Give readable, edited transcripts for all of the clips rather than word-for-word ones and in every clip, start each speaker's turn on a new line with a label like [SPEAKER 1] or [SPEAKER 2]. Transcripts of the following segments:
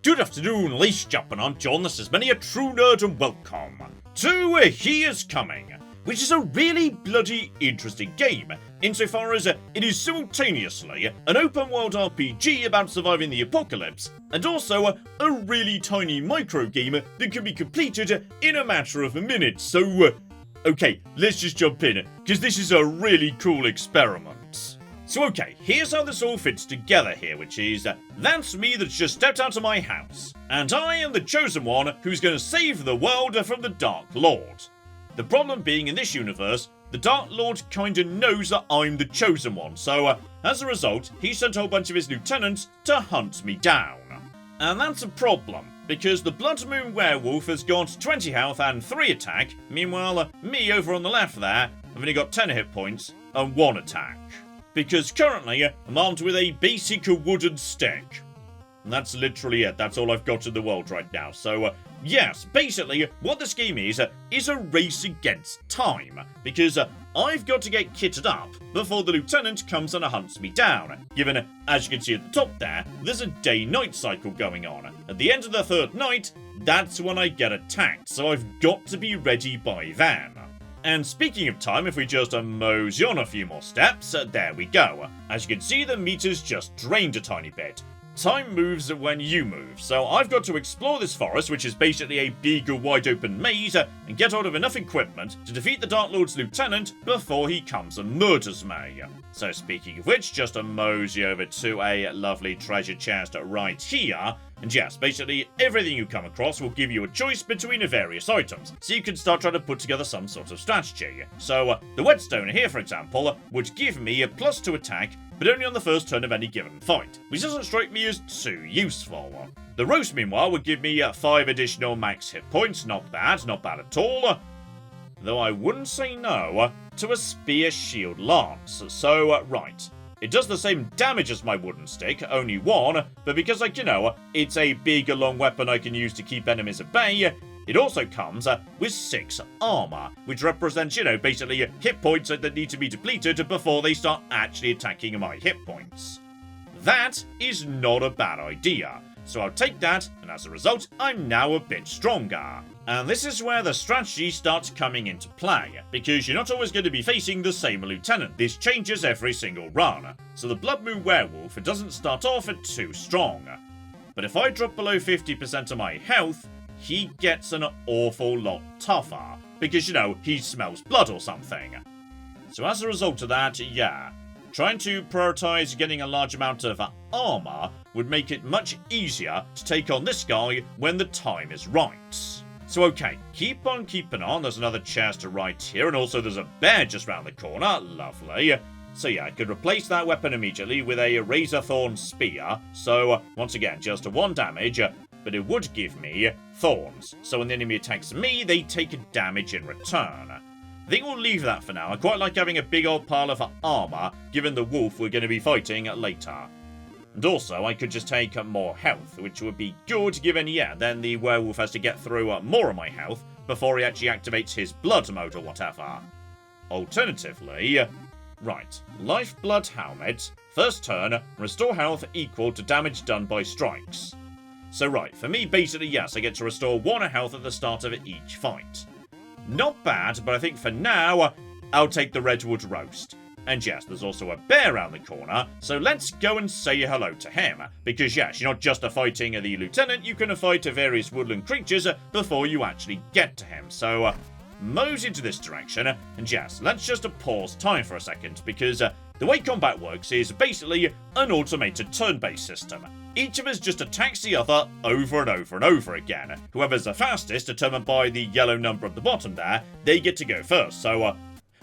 [SPEAKER 1] Good afternoon, ladies and gentlemen, I'm John, this is many a true nerd, and welcome to He Is Coming, which is a really bloody interesting game, insofar as it is simultaneously an open-world RPG about surviving the apocalypse, and also a really tiny micro game that can be completed in a matter of a minute. So, okay, let's just jump in, because this is a really cool experiment. So okay, here's how this all fits together here, which is, that's me that's just stepped out of my house, and I am the chosen one who's going to save the world from the Dark Lord. The problem being, in this universe, the Dark Lord kinda knows that I'm the chosen one, so as a result, he sent a whole bunch of his lieutenants to hunt me down. And that's a problem, because the Blood Moon Werewolf has got 20 health and 3 attack, meanwhile, me over on the left there, I've only got 10 hit points and 1 attack. Because currently, I'm armed with a basic wooden stick. And that's literally it, that's all I've got in the world right now. So, yes, basically, what this game is a race against time. Because I've got to get kitted up before the lieutenant comes and hunts me down. Given, as you can see at the top there, there's a day-night cycle going on. At the end of the third night, that's when I get attacked, so I've got to be ready by then. And speaking of time, if we just mosey on a few more steps, there we go. As you can see, the meter's just drained a tiny bit. Time moves when you move, so I've got to explore this forest, which is basically a big wide open maze, and get hold of enough equipment to defeat the Dark Lord's lieutenant before he comes and murders me. So speaking of which, just mosey over to a lovely treasure chest right here. And yes, basically everything you come across will give you a choice between various items, so you can start trying to put together some sort of strategy. So the whetstone here, for example, would give me a +2 attack, but only on the first turn of any given fight, which doesn't strike me as too useful. The roast, meanwhile, would give me 5 additional max hit points, not bad at all. Though I wouldn't say no to a spear shield lance, so right. It does the same damage as my wooden stick, only 1, but because, like, you know, it's a big, long weapon I can use to keep enemies at bay, it also comes with 6 armor, which represents, you know, basically hit points that need to be depleted before they start actually attacking my hit points. That is not a bad idea, so I'll take that, and as a result, I'm now a bit stronger. And this is where the strategy starts coming into play, because you're not always going to be facing the same lieutenant. This changes every single run, so the Blood Moon Werewolf doesn't start off at too strong. But if I drop below 50% of my health, he gets an awful lot tougher, because, you know, he smells blood or something. So as a result of that, yeah, trying to prioritize getting a large amount of armor would make it much easier to take on this guy when the time is right. So okay, keep on keeping on, there's another chest right here, and also there's a bear just round the corner, lovely. So yeah, I could replace that weapon immediately with a razor thorn spear, so once again, just 1 damage, but it would give me thorns, so when the enemy attacks me, they take damage in return. I think we'll leave that for now. I quite like having a big old pile of armor, given the wolf we're going to be fighting later. And also, I could just take more health, which would be good, given, yeah, then the werewolf has to get through more of my health before he actually activates his blood mode or whatever. Alternatively, right, Lifeblood Helmet, first turn, restore health equal to damage done by strikes. So right, for me, basically, yes, I get to restore 1 health at the start of each fight. Not bad, but I think for now, I'll take the Redwood Roast. And yes, there's also a bear around the corner, so let's go and say hello to him. Because yes, you're not just fighting the lieutenant, you can fight various woodland creatures before you actually get to him. So, mosey into this direction, and yes, let's just pause time for a second, because the way combat works is basically an automated turn-based system. Each of us just attacks the other over and over and over again. Whoever's the fastest, determined by the yellow number at the bottom there, they get to go first, so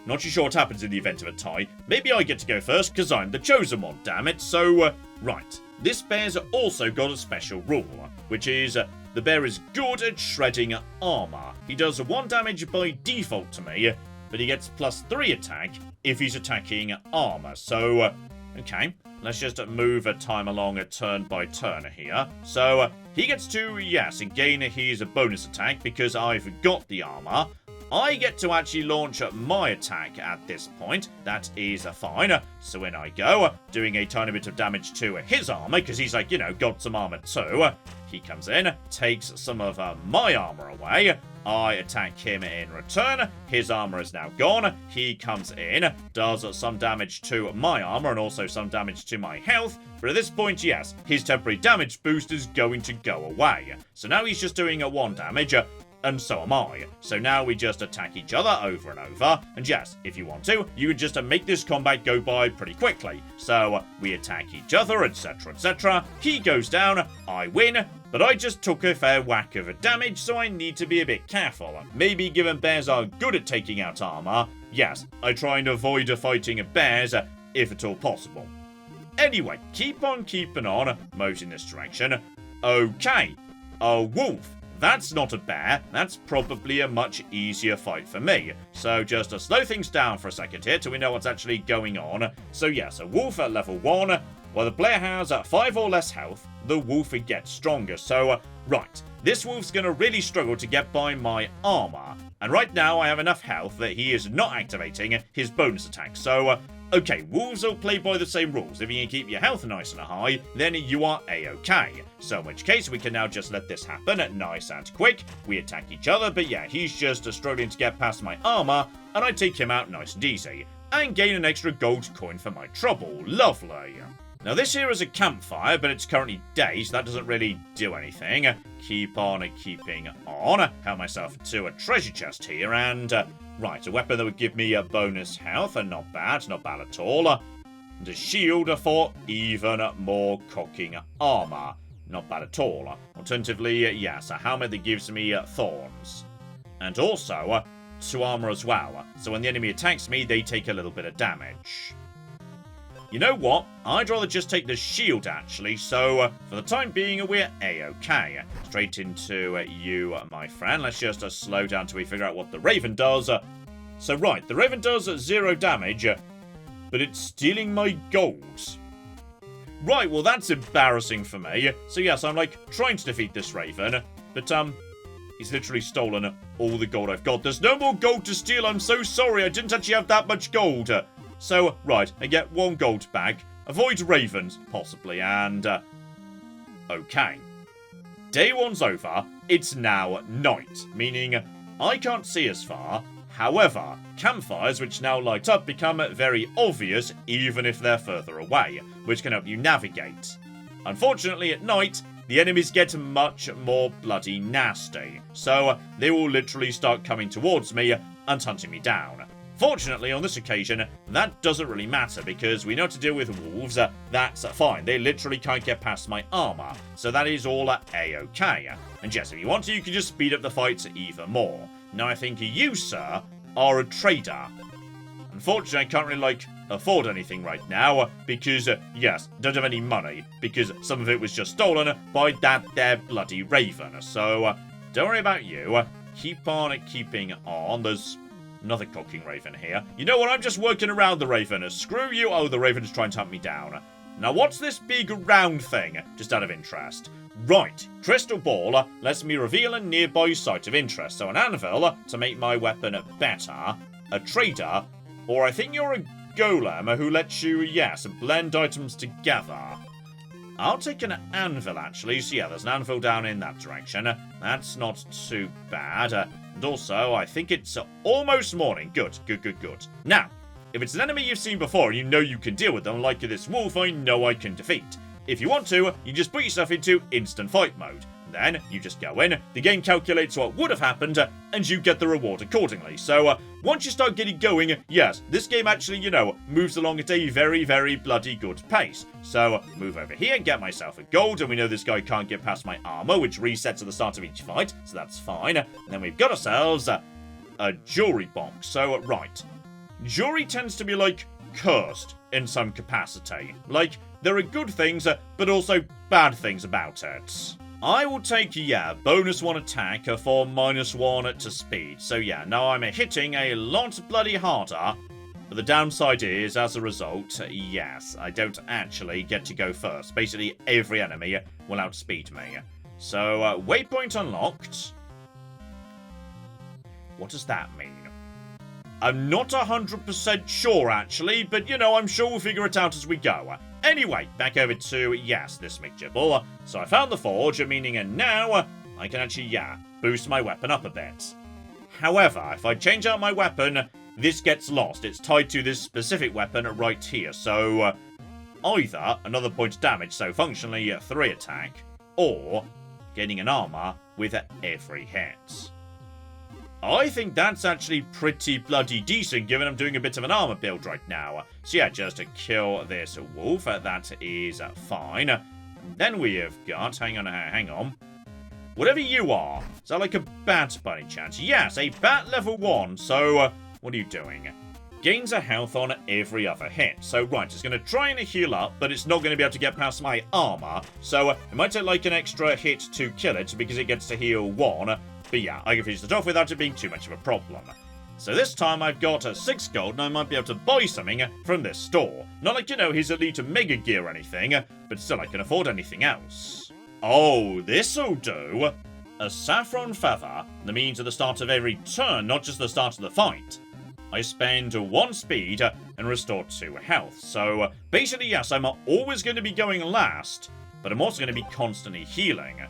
[SPEAKER 1] not too sure what happens in the event of a tie. Maybe I get to go first, because I'm the chosen one, damn it. So, right. This bear's also got a special rule, which is the bear is good at shredding armor. He does 1 damage by default to me, but he gets +3 attack if he's attacking armor. So, okay. Let's just move time along turn by turn here. So, he gets to, yes, gain his bonus attack because I've got the armor. I get to actually launch my attack at this point. That is fine. So in I go, doing a tiny bit of damage to his armor, because he's like, you know, got some armor too. He comes in, takes some of my armor away. I attack him in return. His armor is now gone. He comes in, does some damage to my armor and also some damage to my health. But at this point, yes, his temporary damage boost is going to go away. So now he's just doing a 1 damage. And so am I. So now we just attack each other over and over. And yes, if you want to, you can just make this combat go by pretty quickly. So we attack each other, etc, etc. He goes down, I win, but I just took a fair whack of a damage, so I need to be a bit careful. Maybe given bears are good at taking out armor, yes, I try and avoid fighting bears if at all possible. Anyway, keep on keeping on, moves in this direction. Okay, a wolf. That's not a bear, that's probably a much easier fight for me. So just to slow things down for a second here till we know what's actually going on. So yes, a wolf at level 1, while the player has 5 or less health, the wolf gets stronger. So, right, this wolf's gonna really struggle to get by my armor. And right now I have enough health that he is not activating his bonus attack. So, okay, wolves will play by the same rules. If you can keep your health nice and high, then you are a-okay. So in which case, we can now just let this happen nice and quick. We attack each other, but yeah, he's just struggling to get past my armor, and I take him out nice and easy. And gain an extra gold coin for my trouble. Lovely. Now this here is a campfire, but it's currently day, so that doesn't really do anything. Keep on keeping on. Help myself to a treasure chest here, and right, a weapon that would give me a bonus health, and not bad at all. And a shield for even more cocking armor. Not bad at all. Alternatively, yes, a helmet that gives me thorns. And also, 2 armor as well, so when the enemy attacks me, they take a little bit of damage. You know what? I'd rather just take the shield, actually, so for the time being, we're a-okay. Straight into you, my friend. Let's just slow down till we figure out what the Raven does. So, right, the Raven does 0 damage, but it's stealing my gold. Right, well, that's embarrassing for me. So, yes, I'm, trying to defeat this Raven, but, he's literally stolen all the gold I've got. There's no more gold to steal, I'm so sorry, I didn't actually have that much gold. So, right, I get 1 gold back, avoid ravens, possibly, and, okay. Day 1's over, it's now night, meaning I can't see as far. However, campfires which now light up become very obvious even if they're further away, which can help you navigate. Unfortunately, at night, the enemies get much more bloody nasty, so they will literally start coming towards me and hunting me down. Fortunately, on this occasion, that doesn't really matter because we know how to deal with wolves. That's fine. They literally can't get past my armor. So that is all a-okay. And yes, if you want to, you can just speed up the fights even more. Now, I think you, sir, are a trader. Unfortunately, I can't really, afford anything right now because, yes, don't have any money because some of it was just stolen by that there bloody Raven. So, don't worry about you. Keep on keeping on. There's another cocking Raven here. You know what? I'm just working around the Raven. Screw you. Oh, the Raven's trying to hunt me down. Now, what's this big round thing? Just out of interest. Right. Crystal ball lets me reveal a nearby site of interest. So an anvil to make my weapon better. A trader. Or I think you're a golem who lets you, yes, blend items together. I'll take an anvil, actually. So, yeah, there's an anvil down in that direction. That's not too bad. And also, I think it's almost morning. Good. Now, if it's an enemy you've seen before and you know you can deal with them, like this wolf I know I can defeat. If you want to, you just put yourself into instant fight mode. Then, you just go in, the game calculates what would have happened, and you get the reward accordingly. So, once you start getting going, yes, this game actually, moves along at a very, very bloody good pace. So, move over here, get myself a gold, and we know this guy can't get past my armor, which resets at the start of each fight, so that's fine. And then we've got ourselves a jewelry box. So, right. Jewelry tends to be, cursed in some capacity. There are good things, but also bad things about it. I will take, bonus 1 attack for -1 to speed. So, now I'm hitting a lot bloody harder. But the downside is, as a result, yes, I don't actually get to go first. Basically, every enemy will outspeed me. So, waypoint unlocked. What does that mean? I'm not 100% sure, actually, but, I'm sure we'll figure it out as we go. Anyway, back over to, yes, this McGibble. So I found the forge, meaning now I can actually, boost my weapon up a bit. However, if I change out my weapon, this gets lost. It's tied to this specific weapon right here. So either another point of damage, so functionally 3 attack, or gaining an armor with every hit. I think that's actually pretty bloody decent, given I'm doing a bit of an armor build right now. So yeah, just to kill this wolf, that is fine. Then we have got, hang on. Whatever you are, is that like a bat by any chance? Yes, a bat level 1, so what are you doing? Gains a health on every other hit. So right, it's going to try and heal up, but it's not going to be able to get past my armor. So it might take like an extra hit to kill it, because it gets to heal 1. But yeah, I can finish it off without it being too much of a problem. So this time I've got 6 gold, and I might be able to buy something from this store. Not like, his elite mega gear or anything, but still I can afford anything else. Oh, this'll do. A saffron feather. That means at the start of every turn, not just the start of the fight, I spend 1 speed and restore 2 health. So basically, yes, I'm always going to be going last, but I'm also going to be constantly healing.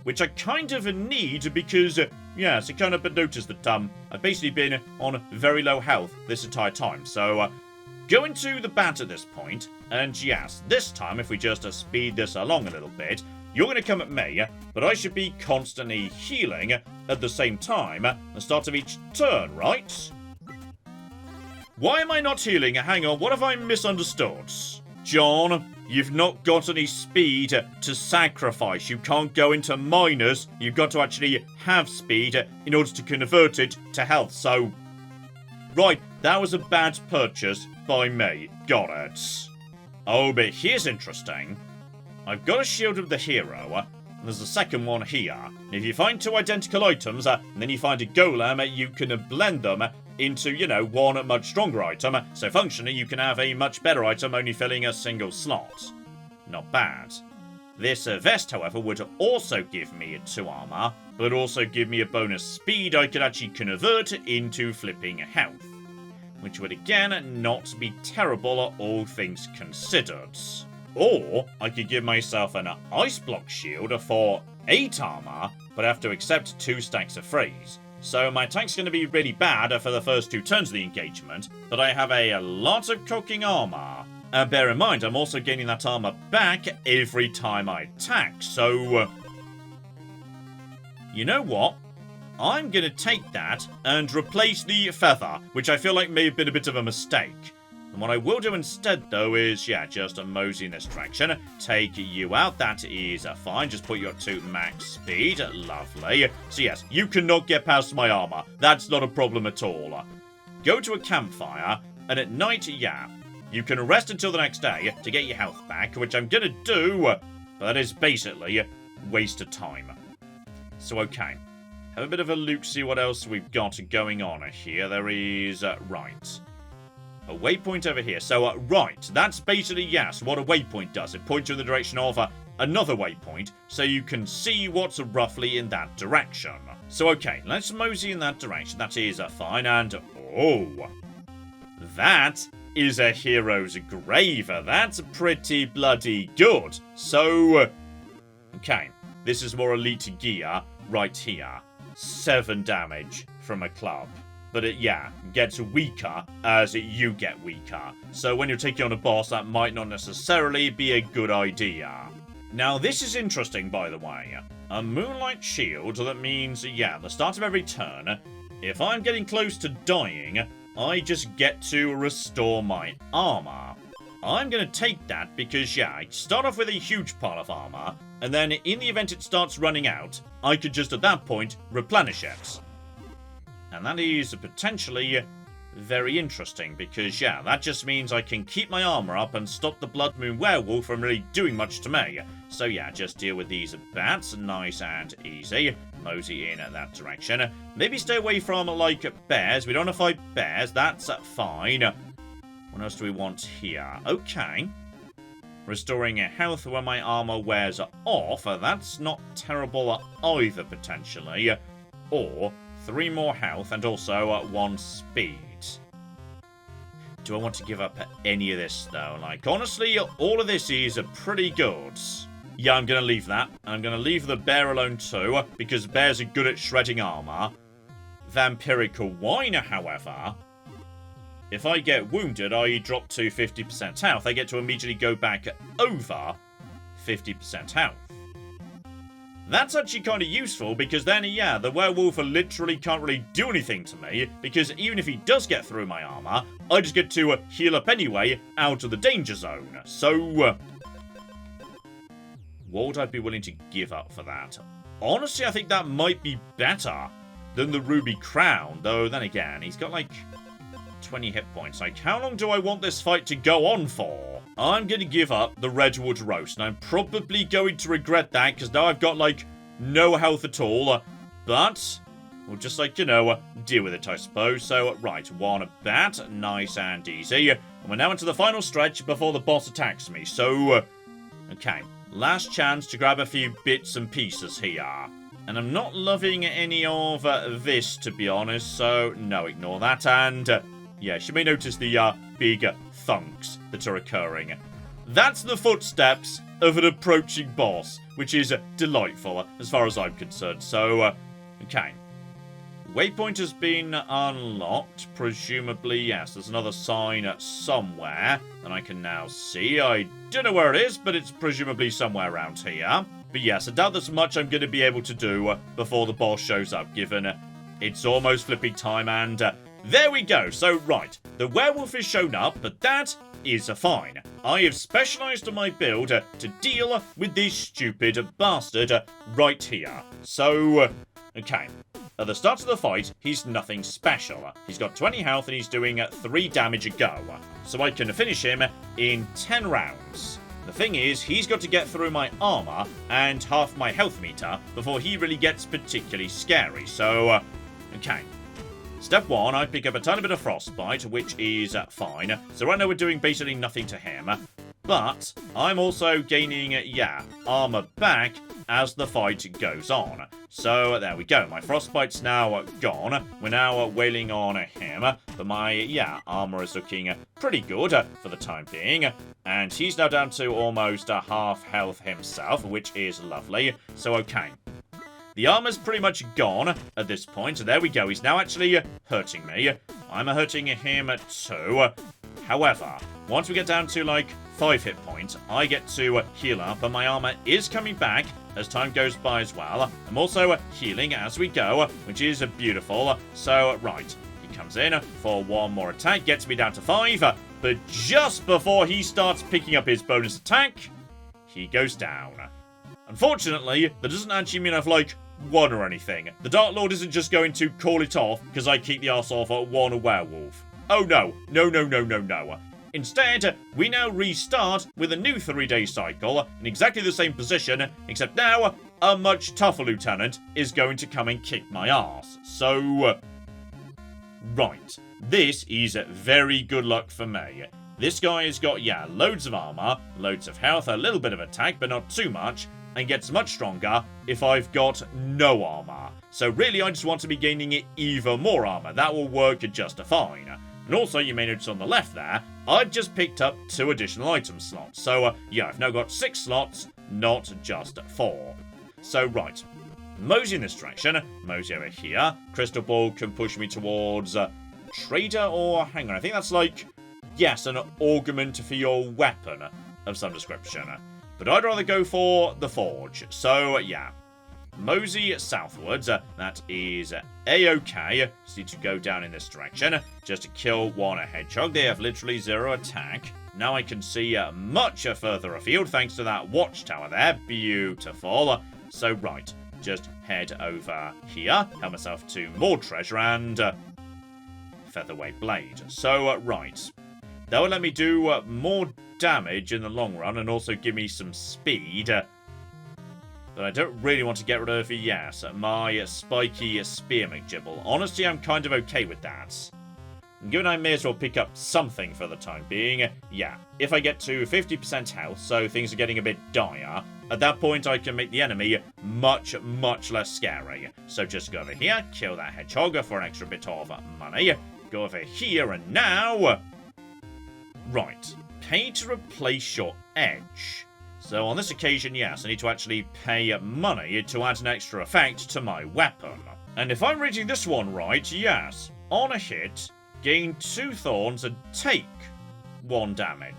[SPEAKER 1] Which I kind of need because, yes, I kind of noticed that I've basically been on very low health this entire time. So going to the bat at this point, and yes, this time if we just speed this along a little bit, you're going to come at me, but I should be constantly healing at the same time at the start of each turn, right? Why am I not healing? Hang on, what have I misunderstood? John, you've not got any speed to sacrifice. You can't go into minus. You've got to actually have speed in order to convert it to health. So, right, that was a bad purchase by me. Got it. Oh, but here's interesting. I've got a shield of the hero, and there's a second one here. And if you find 2 identical items, and then you find a golem, you can blend them into, one much stronger item. So functionally, you can have a much better item only filling a single slot. Not bad. This vest, however, would also give me 2 armor, but also give me a bonus speed I could actually convert into flipping health. Which would again not be terrible, all things considered. Or I could give myself an ice block shield for 8 armor, but I have to accept 2 stacks of freeze. So my attack's going to be really bad for the first 2 turns of the engagement, but I have a lot of cooking armor. And bear in mind, I'm also gaining that armor back every time I attack, so you know what? I'm going to take that and replace the feather, which I feel like may have been a bit of a mistake. And what I will do instead, though, is, just mosey in this direction. Take you out. That is fine. Just put you up to max speed. Lovely. So, yes, you cannot get past my armor. That's not a problem at all. Go to a campfire, and at night, you can rest until the next day to get your health back, which I'm going to do, but that is basically waste of time. So, okay. Have a bit of a look, see what else we've got going on here. There is, right. A waypoint over here. So, right, that's basically, what a waypoint does. It points you in the direction of another waypoint, so you can see what's roughly in that direction. So, okay, let's mosey in that direction. That is fine, and, oh, that is a hero's grave. That's pretty bloody good. So, okay, this is more elite gear right here. 7 damage from a club. But it, gets weaker as you get weaker. So when you're taking on a boss, that might not necessarily be a good idea. Now, this is interesting, by the way. A moonlight shield, that means, the start of every turn, if I'm getting close to dying, I just get to restore my armor. I'm going to take that because, I start off with a huge pile of armor, and then in the event it starts running out, I could just at that point replenish it. And that is potentially very interesting because, that just means I can keep my armor up and stop the Blood Moon Werewolf from really doing much to me. So, just deal with these bats, nice and easy. Mosey in that direction. Maybe stay away from, like, bears. We don't want to fight bears. That's fine. What else do we want here? Okay. Restoring health when my armor wears off. That's not terrible either, potentially. Or 3 more health and also 1 speed. do I want to give up any of this, though? Like, honestly, all of this is pretty good. Yeah, I'm going to leave that. I'm going to leave the bear alone, too, because bears are good at shredding armor. Vampiric wine, however, if I get wounded, I drop to 50% health, I get to immediately go back over 50% health. That's actually kind of useful, because then, yeah, the werewolf literally can't really do anything to me, because even if he does get through my armor, I just get to heal up anyway out of the danger zone. So, what would I be willing to give up for that? Honestly, I think that might be better than the Ruby Crown, though then again, he's got like 20 hit points. Like, how long do I want this fight to go on for? I'm going to give up the Redwood Roast, and I'm probably going to regret that, because now I've got, like, no health at all, but we'll just, like, you know, deal with it, I suppose. So, right, one bat, nice and easy, and we're now into the final stretch before the boss attacks me, so, okay, last chance to grab a few bits and pieces here. And I'm not loving any of this, to be honest, so no, ignore that. And, yes, you may notice the big thunks that are occurring. That's the footsteps of an approaching boss, which is delightful as far as I'm concerned. So, okay. Waypoint has been unlocked, presumably, yes, there's another sign somewhere that I can now see. I don't know where it is, but it's presumably somewhere around here. But yes, I doubt there's much I'm going to be able to do before the boss shows up, given it's almost flipping time, and there we go. So, right, the werewolf has shown up, but that is fine. I have specialised on my build to deal with this stupid bastard right here. So, okay. At the start of the fight, he's nothing special. He's got 20 health and he's doing 3 damage a go. So I can finish him in 10 rounds. The thing is, he's got to get through my armor and half my health meter before he really gets particularly scary. So, okay. Step 1, I pick up a tiny bit of frostbite, which is fine. So right now we're doing basically nothing to him. But I'm also gaining, yeah, armor back as the fight goes on. So there we go. My frostbite's now gone. We're now wailing on him. But my, yeah, armor is looking pretty good for the time being. And he's now down to almost half health himself, which is lovely. So okay. The armor's pretty much gone at this point. There we go. He's now actually hurting me. I'm hurting him too. However, once we get down to like 5 hit points, I get to heal up, and my armor is coming back as time goes by as well. I'm also healing as we go, which is beautiful. So, right, he comes in for one more attack, gets me down to 5, but just before he starts picking up his bonus attack, he goes down. Unfortunately, that doesn't actually mean I've, like, won or anything. The Dark Lord isn't just going to call it off because I keep the arse off at one werewolf. Oh no, no. Instead, we now restart with a new 3-day cycle in exactly the same position, except now a much tougher lieutenant is going to come and kick my ass. So, right, this is very good luck for me. This guy has got, yeah, loads of armor, loads of health, a little bit of attack, but not too much, and gets much stronger if I've got no armor. So really, I just want to be gaining even more armor. That will work just fine. And also, you may notice on the left there, I've just picked up 2 additional item slots. So, yeah, I've now got 6 slots, not just 4. So, right. Mosey in this direction. Mosey over here. Crystal Ball can push me towards Trader or... hang on, I think that's like... yes, an augment for your weapon of some description. But I'd rather go for the Forge. So, yeah. Mosey southwards. That is A-okay. Just need to go down in this direction just to kill one hedgehog. They have literally 0 attack. Now I can see much further afield thanks to that watchtower there. Beautiful. So, right. Just head over here. Help myself to more treasure and featherweight blade. So, right. That will let me do more damage in the long run and also give me some speed. But I don't really want to get rid of, yes, my spiky spear McGibble. Honestly, I'm kind of okay with that. And given I may as well pick up something for the time being, yeah, if I get to 50% health, so things are getting a bit dire, at that point I can make the enemy much, much less scary. So just go over here, kill that hedgehog for an extra bit of money. Go over here, and now... Right. Pay to replace your edge. So on this occasion, yes, I need to actually pay money to add an extra effect to my weapon. And if I'm reading this one right, yes, on a hit, gain 2 thorns and take 1 damage.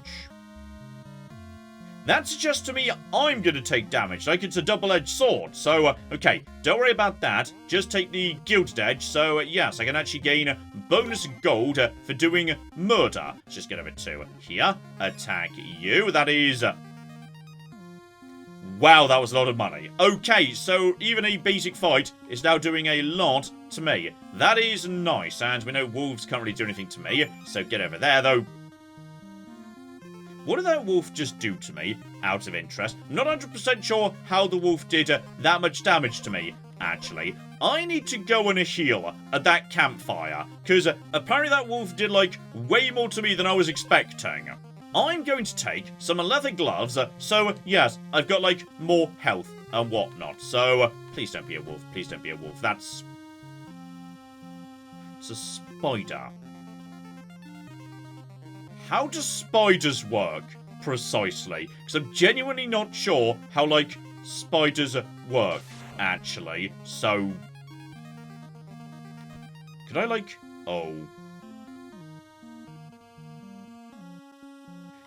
[SPEAKER 1] That suggests to me I'm going to take damage, like it's a double-edged sword. So, okay, don't worry about that. Just take the gilded edge. So, yes, I can actually gain bonus gold for doing murder. Let's just get over to here. Attack you. That is... wow, that was a lot of money. Okay, so even a basic fight is now doing a lot to me. That is nice, and we know wolves can't really do anything to me. So get over there, though. What did that wolf just do to me, out of interest? I'm not 100% sure how the wolf did that much damage to me, actually. I need to go and heal at that campfire, because apparently that wolf did, like, way more to me than I was expecting. I'm going to take some leather gloves, so, yes, I've got, like, more health and whatnot. So, please don't be a wolf, please don't be a wolf. That's... it's a spider. How do spiders work, precisely? Because I'm genuinely not sure how, like, spiders work, actually. So... could I, like... oh...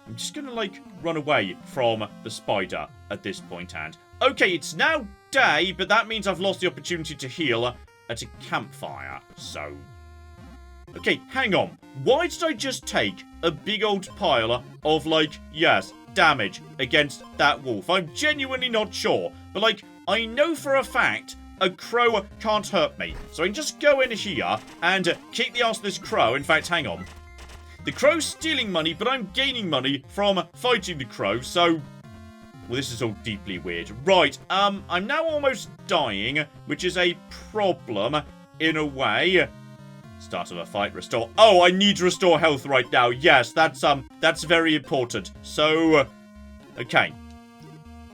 [SPEAKER 1] I'm just gonna, like, run away from the spider at this point, and... okay, it's now day, but that means I've lost the opportunity to heal at a campfire, so... okay, hang on. Why did I just take a big old pile of, like, yes, damage against that wolf? I'm genuinely not sure, but, like, I know for a fact a crow can't hurt me, so I can just go in here and kick the ass of this crow. In fact, hang on. The crow's stealing money, but I'm gaining money from fighting the crow, so... well, this is all deeply weird. Right, I'm now almost dying, which is a problem, in a way. Start of a fight, restore... oh, I need to restore health right now. Yes, that's very important. So, okay.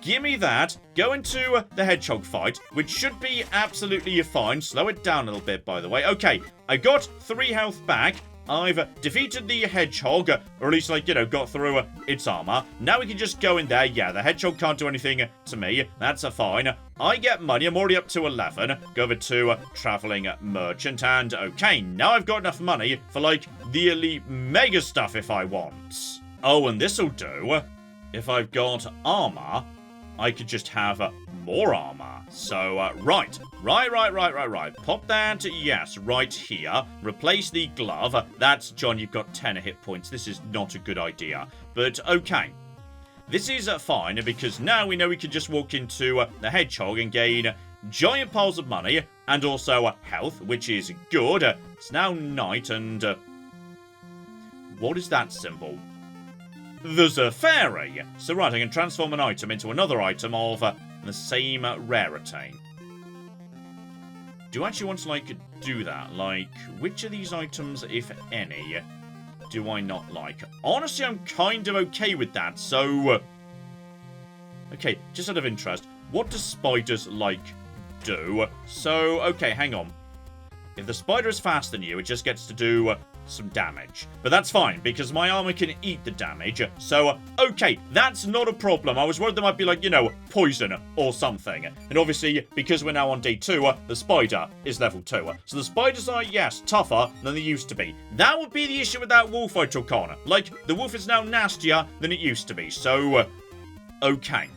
[SPEAKER 1] Give me that. Go into the hedgehog fight, which should be absolutely fine. Slow it down a little bit, by the way. Okay, I got 3 health back. I've defeated the hedgehog, or at least, like, you know, got through its armor. Now we can just go in there. Yeah, the hedgehog can't do anything to me. That's fine. I get money. I'm already up to 11. Go over to traveling merchant, and okay, now I've got enough money for, like, the elite mega stuff if I want. Oh, and this'll do. If I've got armor, I could just have more armor. So, right. Pop that, yes, right here. Replace the glove. That's, John, you've got 10 hit points. This is not a good idea. But, okay. This is fine, because now we know we can just walk into the hedgehog and gain giant piles of money, and also health, which is good. It's now night, and... what is that symbol? There's a fairy. So, right, I can transform an item into another item of the same rarity. Do I actually want to, like, do that? Like, which of these items, if any, do I not like? Honestly, I'm kind of okay with that, so... okay, just out of interest, what do spiders, like, do? So, okay, hang on. If the spider is faster than you, it just gets to do... some damage. But that's fine, because my armor can eat the damage. So, okay, that's not a problem. I was worried there might be, like, you know, poison or something. And obviously, because we're now on day 2, the spider is level 2. So the spiders are, yes, tougher than they used to be. That would be the issue with that wolf I took on. Like, the wolf is now nastier than it used to be. So, okay.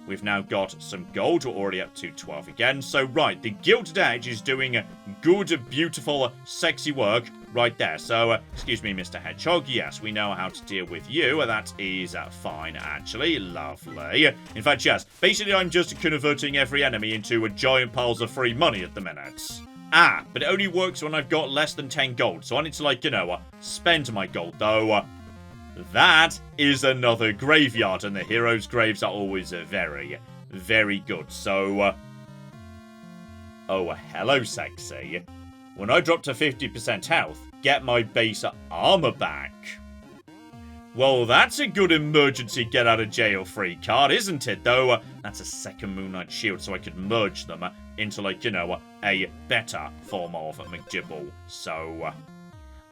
[SPEAKER 1] We've now got some gold. We're already up to 12 again. So, right, the Gilded Edge is doing good, beautiful, sexy work right there. So, excuse me, Mr. Hedgehog. Yes, we know how to deal with you. That is fine, actually. Lovely. In fact, yes, basically I'm just converting every enemy into giant piles of free money at the minute. Ah, but it only works when I've got less than 10 gold. So I need to, like, you know, spend my gold, though. That is another graveyard, and the heroes' graves are always very, very good. So, oh, hello, sexy. When I drop to 50% health, get my base armor back. Well, that's a good emergency get-out-of-jail-free card, isn't it? Though, that's a second Moonlight Shield, so I could merge them into, like, you know, a better form of McGibble. So,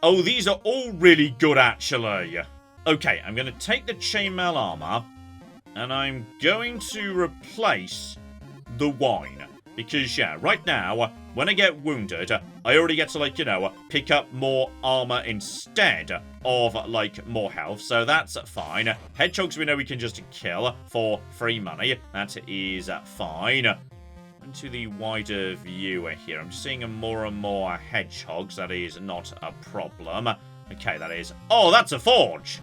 [SPEAKER 1] oh, these are all really good, actually. Okay, I'm going to take the chainmail armor, and I'm going to replace the wine. Because, yeah, right now, when I get wounded, I already get to, like, you know, pick up more armor instead of, like, more health. So that's fine. Hedgehogs we know we can just kill for free money. That is fine. Into the wider view here, I'm just seeing more and more hedgehogs. That is not a problem. Okay, that is... Oh, that's a forge!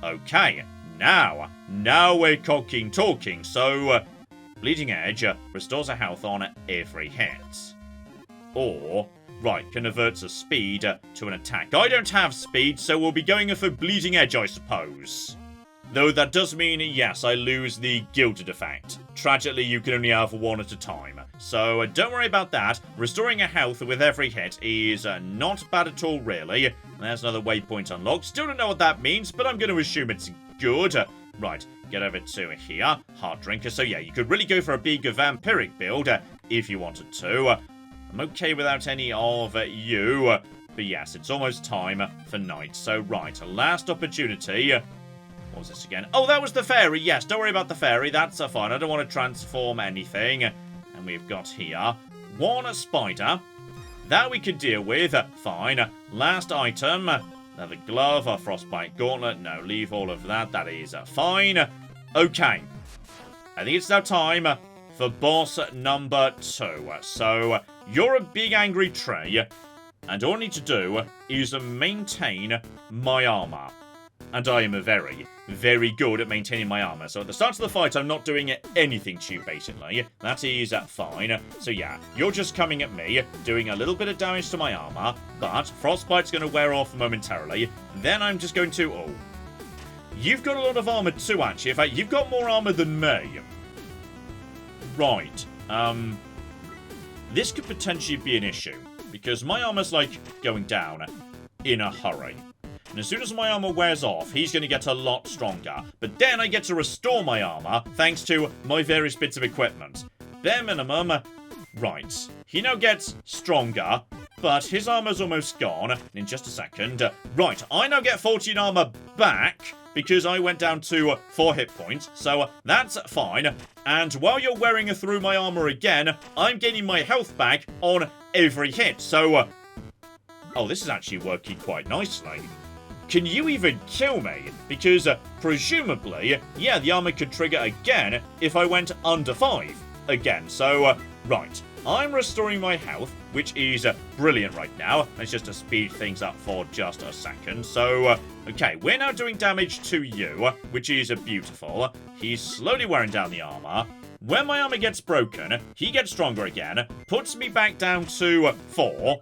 [SPEAKER 1] Okay, now we're talking. So, Bleeding Edge restores a health on every hit. Or, right, converts a speed to an attack. I don't have speed, so we'll be going for Bleeding Edge, I suppose. Though that does mean, yes, I lose the Gilded effect. Tragically, you can only have one at a time. So, don't worry about that. Restoring a health with every hit is not bad at all, really. There's another waypoint unlocked. Still don't know what that means, but I'm going to assume it's good. Right, get over to here. Heart Drinker. So, yeah, you could really go for a big vampiric build if you wanted to. I'm okay without any of you. But, yes, it's almost time for night. So, right, last opportunity. What was this again? Oh, that was the fairy. Yes, don't worry about the fairy. That's fine. I don't want to transform anything. And we've got here one spider. That we could deal with. Fine. Last item. Another glove, a frostbite gauntlet. No, leave all of that. That is fine. Okay. I think it's now time for boss number 2. So, you're a big angry tree. And all I need to do is maintain my armor. And I am very, very good at maintaining my armor. So at the start of the fight, I'm not doing anything to you, basically. That is fine. So yeah, you're just coming at me, doing a little bit of damage to my armor. But Frostbite's going to wear off momentarily. Then I'm just going to... Oh. You've got a lot of armor too, actually. In fact, you've got more armor than me. Right. This could potentially be an issue. Because my armor's, like, going down in a hurry. And as soon as my armor wears off, he's going to get a lot stronger. But then I get to restore my armor, thanks to my various bits of equipment. Bare minimum. Right. He now gets stronger, but his armor's almost gone. In just a second. Right, I now get 14 armor back, because I went down to 4 hit points. So that's fine. And while you're wearing through my armor again, I'm gaining my health back on every hit. So, oh, this is actually working quite nicely. Can you even kill me? Because, presumably, yeah, the armor could trigger again if I went under 5 again. So, right. I'm restoring my health, which is brilliant right now. Let's just speed things up for just a second. So, okay, we're now doing damage to you, which is beautiful. He's slowly wearing down the armor. When my armor gets broken, he gets stronger again, puts me back down to 4.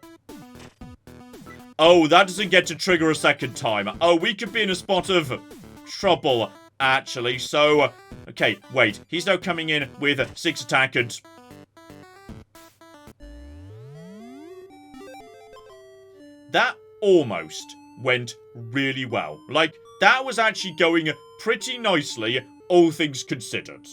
[SPEAKER 1] Oh, that doesn't get to trigger a second time. Oh, we could be in a spot of trouble, actually. So, okay, wait. He's now coming in with 6 attack and... That almost went really well. Like, that was actually going pretty nicely, all things considered.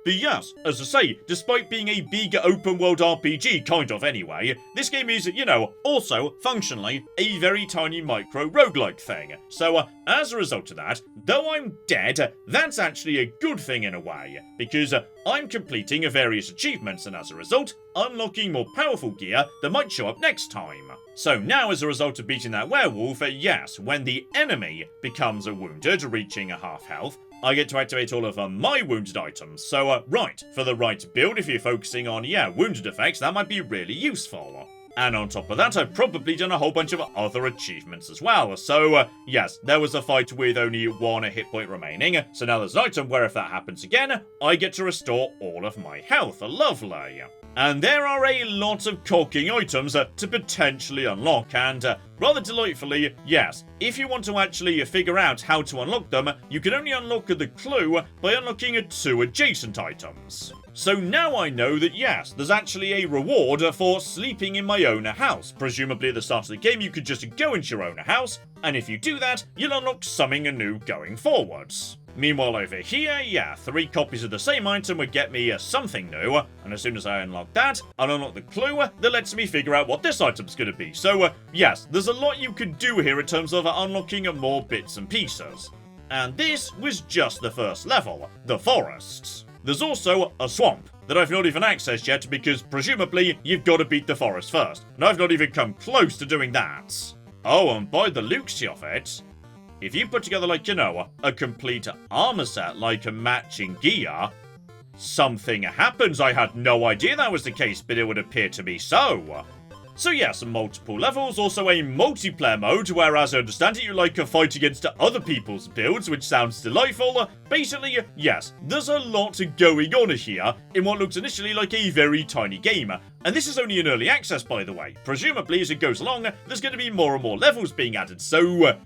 [SPEAKER 1] But yes, as I say, despite being a big open-world RPG, kind of anyway, this game is, you know, also, functionally, a very tiny micro-roguelike thing. So, as a result of that, though I'm dead, that's actually a good thing in a way, because I'm completing various achievements, and as a result, unlocking more powerful gear that might show up next time. So now, as a result of beating that werewolf, yes, when the enemy becomes wounded, reaching a half health, I get to activate all of my wounded items. So, right, for the right build, if you're focusing on, yeah, wounded effects, that might be really useful. And on top of that, I've probably done a whole bunch of other achievements as well. So, yes, there was a fight with only 1 hit point remaining. So now there's an item where if that happens again, I get to restore all of my health. Lovely. And there are a lot of caulking items to potentially unlock, and rather delightfully, yes, if you want to actually figure out how to unlock them, you can only unlock the clue by unlocking 2 adjacent items. So now I know that yes, there's actually a reward for sleeping in my own house. Presumably at the start of the game you could just go into your own house, and if you do that, you'll unlock something new going forwards. Meanwhile over here, yeah, 3 copies of the same item would get me something new, and as soon as I unlock that, I'll unlock the clue that lets me figure out what this item's gonna be. So, yes, there's a lot you can do here in terms of unlocking more bits and pieces. And this was just the first level, the forests. There's also a swamp that I've not even accessed yet because presumably you've got to beat the forest first. And I've not even come close to doing that. Oh, and by the looks of it, if you put together, like, you know, a complete armor set, like a matching gear, something happens. I had no idea that was the case, but it would appear to be so. So yes, multiple levels, also a multiplayer mode, where as I understand it, you like a fight against other people's builds, which sounds delightful. Basically, yes, there's a lot going on here in what looks initially like a very tiny game. And this is only in early access, by the way. Presumably, as it goes along, there's going to be more and more levels being added, so...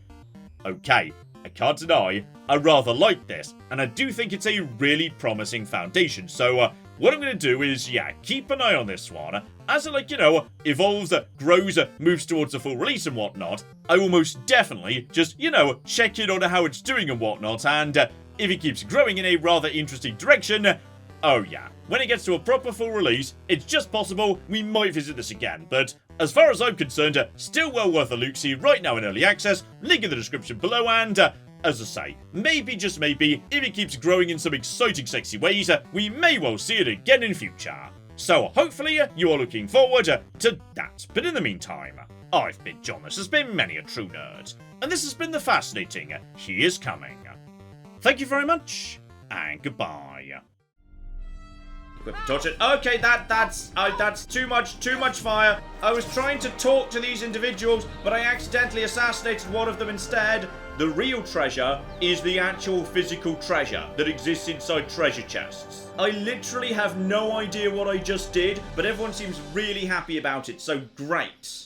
[SPEAKER 1] okay, I can't deny, I rather like this, and I do think it's a really promising foundation, so what I'm going to do is, yeah, keep an eye on this one. As it, like, you know, evolves, grows, moves towards a full release and whatnot, I will most definitely just, you know, check in on how it's doing and whatnot, and if it keeps growing in a rather interesting direction, oh yeah, when it gets to a proper full release, it's just possible we might visit this again, but as far as I'm concerned, still well worth a look-see right now in early access, link in the description below, and as I say, maybe, just maybe, if it keeps growing in some exciting, sexy ways, we may well see it again in future. So hopefully you are looking forward to that. But in the meantime, I've been John, this has been Many a True Nerd, and this has been the fascinating He Is Coming. Thank you very much, and goodbye. Equip the torch. Okay, that's too much fire. I was trying to talk to these individuals, but I accidentally assassinated one of them instead. The real treasure is the actual physical treasure that exists inside treasure chests. I literally have no idea what I just did, but everyone seems really happy about it, so great.